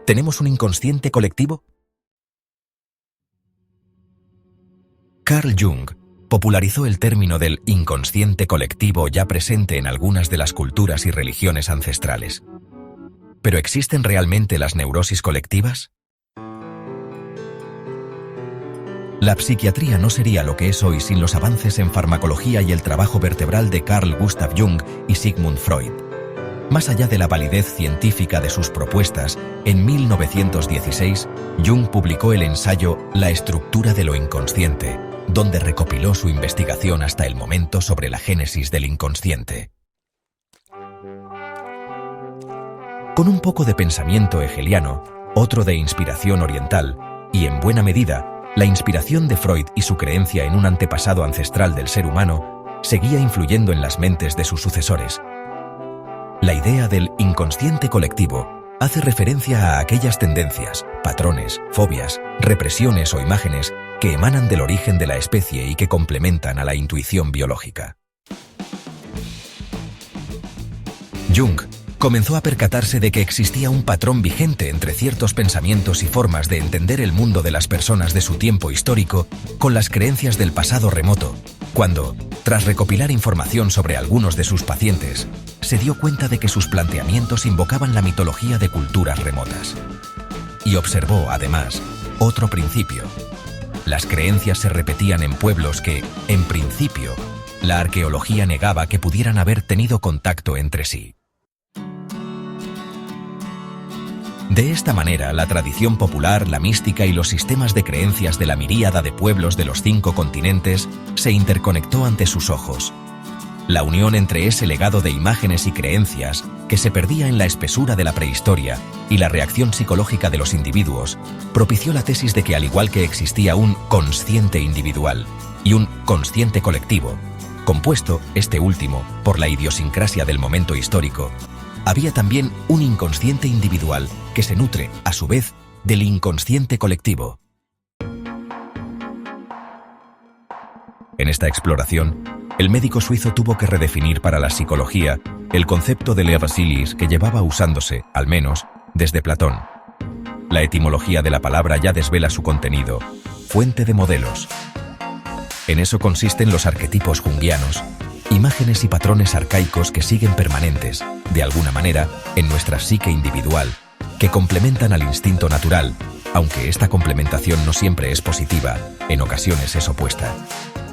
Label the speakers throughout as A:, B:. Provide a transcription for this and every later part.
A: ¿Tenemos un inconsciente colectivo? Carl Jung popularizó el término del inconsciente colectivo ya presente en algunas de las culturas y religiones ancestrales. ¿Pero existen realmente las neurosis colectivas? La psiquiatría no sería lo que es hoy sin los avances en farmacología y el trabajo vertebral de Carl Gustav Jung y Sigmund Freud. Más allá de la validez científica de sus propuestas, en 1916, Jung publicó el ensayo La estructura de lo inconsciente, donde recopiló su investigación hasta el momento sobre la génesis del inconsciente. Con un poco de pensamiento hegeliano, otro de inspiración oriental, y en buena medida, la inspiración de Freud y su creencia en un antepasado ancestral del ser humano seguía influyendo en las mentes de sus sucesores. La idea del inconsciente colectivo hace referencia a aquellas tendencias, patrones, fobias, represiones o imágenes que emanan del origen de la especie y que complementan a la intuición biológica. Jung comenzó a percatarse de que existía un patrón vigente entre ciertos pensamientos y formas de entender el mundo de las personas de su tiempo histórico con las creencias del pasado remoto, cuando, tras recopilar información sobre algunos de sus pacientes, se dio cuenta de que sus planteamientos invocaban la mitología de culturas remotas. Y observó, además, otro principio. Las creencias se repetían en pueblos que, en principio, la arqueología negaba que pudieran haber tenido contacto entre sí. De esta manera, la tradición popular, la mística y los sistemas de creencias de la miríada de pueblos de los 5 continentes se interconectó ante sus ojos. La unión entre ese legado de imágenes y creencias, que se perdía en la espesura de la prehistoria, y la reacción psicológica de los individuos, propició la tesis de que al igual que existía un consciente individual y un consciente colectivo, compuesto, este último, por la idiosincrasia del momento histórico, había también un inconsciente individual que se nutre, a su vez, del inconsciente colectivo. En esta exploración, el médico suizo tuvo que redefinir para la psicología el concepto de Lea Basilis que llevaba usándose, al menos, desde Platón. La etimología de la palabra ya desvela su contenido, fuente de modelos. En eso consisten los arquetipos junguianos, imágenes y patrones arcaicos que siguen permanentes, de alguna manera, en nuestra psique individual, que complementan al instinto natural, aunque esta complementación no siempre es positiva, en ocasiones es opuesta,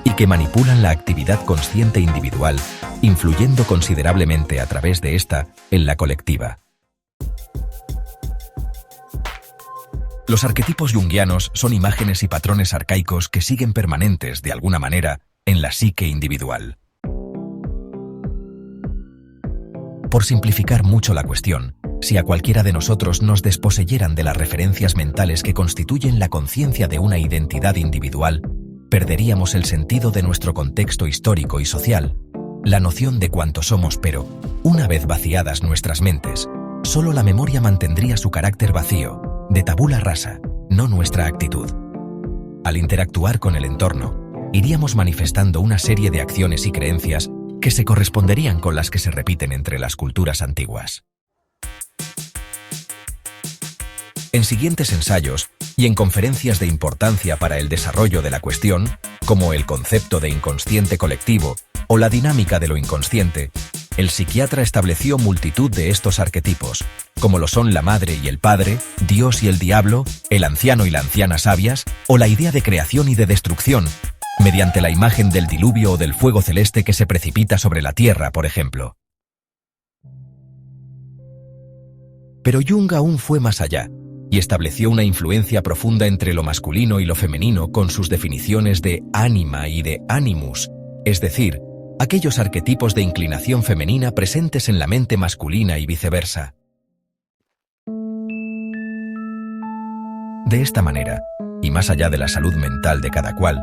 A: y que manipulan la actividad consciente individual, influyendo considerablemente a través de esta en la colectiva. Los arquetipos junguianos son imágenes y patrones arcaicos que siguen permanentes, de alguna manera, en la psique individual. Por simplificar mucho la cuestión, si a cualquiera de nosotros nos desposeyeran de las referencias mentales que constituyen la conciencia de una identidad individual, perderíamos el sentido de nuestro contexto histórico y social, la noción de cuánto somos, pero, una vez vaciadas nuestras mentes, solo la memoria mantendría su carácter vacío, de tabula rasa, no nuestra actitud. Al interactuar con el entorno, iríamos manifestando una serie de acciones y creencias que se corresponderían con las que se repiten entre las culturas antiguas. En siguientes ensayos y en conferencias de importancia para el desarrollo de la cuestión, como el concepto de inconsciente colectivo o la dinámica de lo inconsciente, el psiquiatra estableció multitud de estos arquetipos, como lo son la madre y el padre, Dios y el diablo, el anciano y la anciana sabias, o la idea de creación y de destrucción, mediante la imagen del diluvio o del fuego celeste que se precipita sobre la tierra, por ejemplo. Pero Jung aún fue más allá, y estableció una influencia profunda entre lo masculino y lo femenino con sus definiciones de ánima y de animus, es decir, aquellos arquetipos de inclinación femenina presentes en la mente masculina y viceversa. De esta manera, y más allá de la salud mental de cada cual,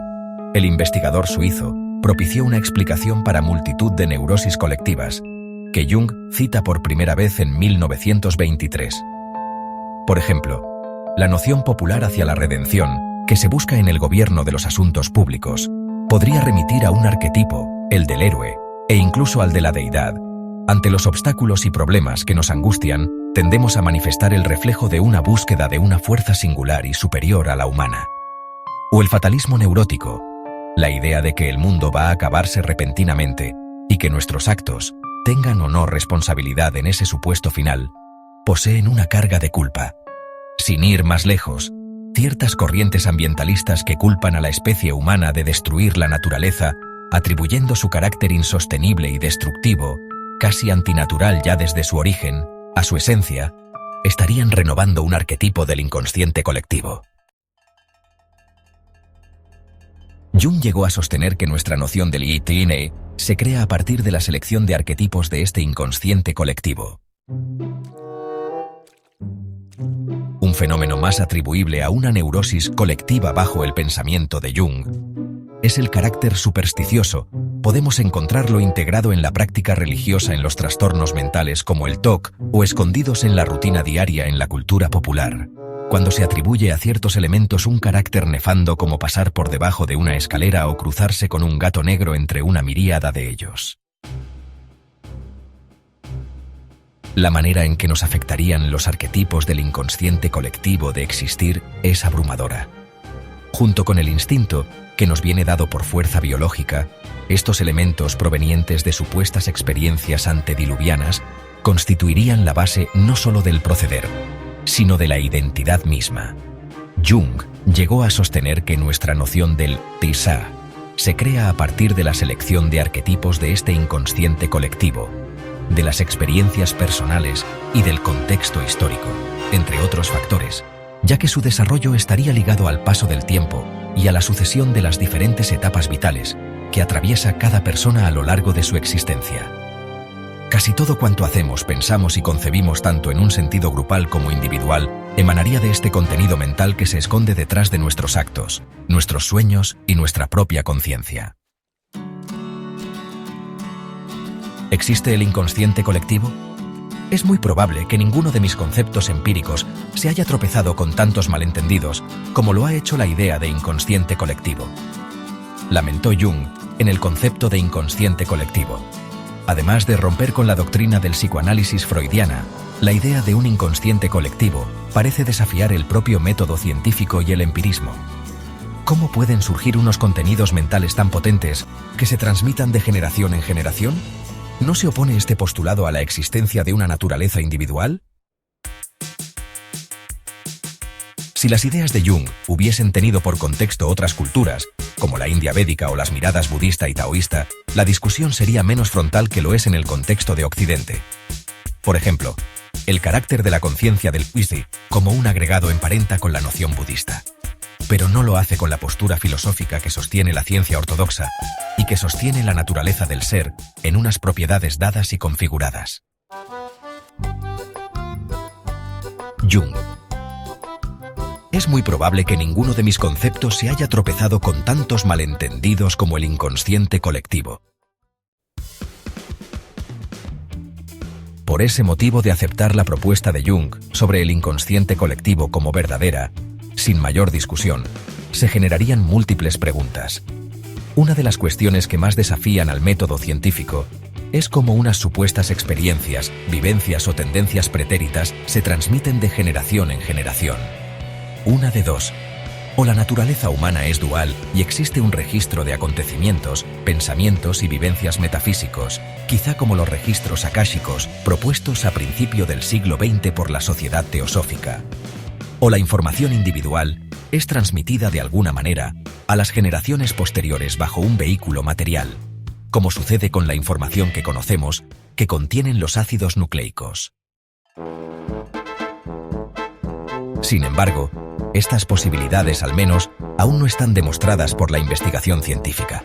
A: el investigador suizo propició una explicación para multitud de neurosis colectivas, que Jung cita por primera vez en 1923. Por ejemplo, la noción popular hacia la redención, que se busca en el gobierno de los asuntos públicos, podría remitir a un arquetipo, el del héroe, e incluso al de la deidad. Ante los obstáculos y problemas que nos angustian, tendemos a manifestar el reflejo de una búsqueda de una fuerza singular y superior a la humana. O el fatalismo neurótico, la idea de que el mundo va a acabarse repentinamente y que nuestros actos, tengan o no responsabilidad en ese supuesto final, poseen una carga de culpa. Sin ir más lejos, ciertas corrientes ambientalistas que culpan a la especie humana de destruir la naturaleza, atribuyendo su carácter insostenible y destructivo, casi antinatural ya desde su origen, a su esencia, estarían renovando un arquetipo del inconsciente colectivo. Jung llegó a sostener que nuestra noción del ITN se crea a partir de la selección de arquetipos de este inconsciente colectivo. Un fenómeno más atribuible a una neurosis colectiva bajo el pensamiento de Jung es el carácter supersticioso. Podemos encontrarlo integrado en la práctica religiosa en los trastornos mentales como el TOC o escondidos en la rutina diaria en la cultura popular, cuando se atribuye a ciertos elementos un carácter nefando como pasar por debajo de una escalera o cruzarse con un gato negro entre una miríada de ellos. La manera en que nos afectarían los arquetipos del inconsciente colectivo de existir es abrumadora. Junto con el instinto, que nos viene dado por fuerza biológica, estos elementos provenientes de supuestas experiencias antediluvianas constituirían la base no solo del proceder, sino de la identidad misma. Jung llegó a sostener que nuestra noción del Tisa se crea a partir de la selección de arquetipos de este inconsciente colectivo, de las experiencias personales y del contexto histórico, entre otros factores, ya que su desarrollo estaría ligado al paso del tiempo y a la sucesión de las diferentes etapas vitales que atraviesa cada persona a lo largo de su existencia. Casi todo cuanto hacemos, pensamos y concebimos tanto en un sentido grupal como individual, emanaría de este contenido mental que se esconde detrás de nuestros actos, nuestros sueños y nuestra propia conciencia. ¿Existe el inconsciente colectivo? Es muy probable que ninguno de mis conceptos empíricos se haya tropezado con tantos malentendidos como lo ha hecho la idea de inconsciente colectivo. Lamentó Jung en el concepto de inconsciente colectivo. Además de romper con la doctrina del psicoanálisis freudiana, la idea de un inconsciente colectivo parece desafiar el propio método científico y el empirismo. ¿Cómo pueden surgir unos contenidos mentales tan potentes que se transmitan de generación en generación? ¿No se opone este postulado a la existencia de una naturaleza individual? Si las ideas de Jung hubiesen tenido por contexto otras culturas, como la India védica o las miradas budista y taoísta, la discusión sería menos frontal que lo es en el contexto de Occidente. Por ejemplo, el carácter de la conciencia del Wisi como un agregado emparenta con la noción budista, pero no lo hace con la postura filosófica que sostiene la ciencia ortodoxa y que sostiene la naturaleza del ser en unas propiedades dadas y configuradas. Jung. Es muy probable que ninguno de mis conceptos se haya tropezado con tantos malentendidos como el inconsciente colectivo. Por ese motivo de aceptar la propuesta de Jung sobre el inconsciente colectivo como verdadera, sin mayor discusión, se generarían múltiples preguntas. Una de las cuestiones que más desafían al método científico es cómo unas supuestas experiencias, vivencias o tendencias pretéritas se transmiten de generación en generación. Una de dos: o la naturaleza humana es dual y existe un registro de acontecimientos, pensamientos y vivencias metafísicos, quizá como los registros akáshicos propuestos a principio del siglo XX por la Sociedad Teosófica. O la información individual es transmitida de alguna manera a las generaciones posteriores bajo un vehículo material, como sucede con la información que conocemos que contienen los ácidos nucleicos. Sin embargo, estas posibilidades, al menos, aún no están demostradas por la investigación científica.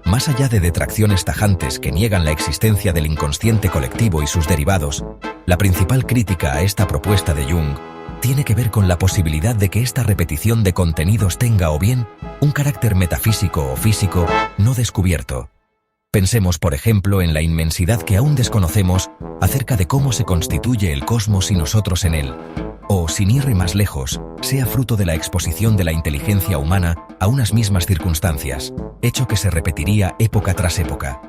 A: Más allá de detracciones tajantes que niegan la existencia del inconsciente colectivo y sus derivados, la principal crítica a esta propuesta de Jung tiene que ver con la posibilidad de que esta repetición de contenidos tenga o bien un carácter metafísico o físico no descubierto. Pensemos, por ejemplo, en la inmensidad que aún desconocemos acerca de cómo se constituye el cosmos y nosotros en él, o, sin ir más lejos, sea fruto de la exposición de la inteligencia humana a unas mismas circunstancias, hecho que se repetiría época tras época.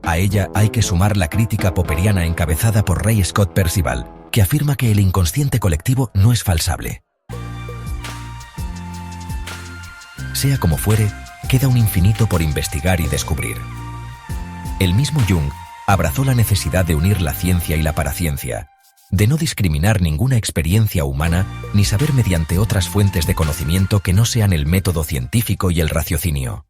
A: A ella hay que sumar la crítica popperiana encabezada por Ray Scott Percival, que afirma que el inconsciente colectivo no es falsable. Sea como fuere, queda un infinito por investigar y descubrir. El mismo Jung abrazó la necesidad de unir la ciencia y la paraciencia, de no discriminar ninguna experiencia humana ni saber mediante otras fuentes de conocimiento que no sean el método científico y el raciocinio.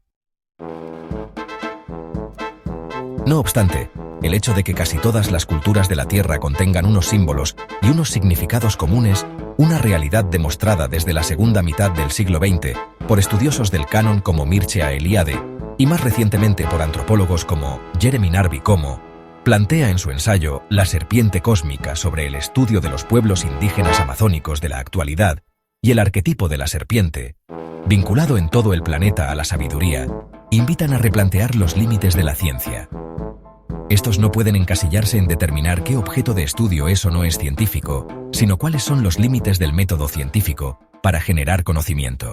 A: No obstante, el hecho de que casi todas las culturas de la Tierra contengan unos símbolos y unos significados comunes, una realidad demostrada desde la segunda mitad del siglo XX por estudiosos del canon como Mircea Eliade y más recientemente por antropólogos como Jeremy Narby Como, plantea en su ensayo La serpiente cósmica sobre el estudio de los pueblos indígenas amazónicos de la actualidad y el arquetipo de la serpiente, vinculado en todo el planeta a la sabiduría, invitan a replantear los límites de la ciencia. Estos no pueden encasillarse en determinar qué objeto de estudio es o no es científico, sino cuáles son los límites del método científico para generar conocimiento.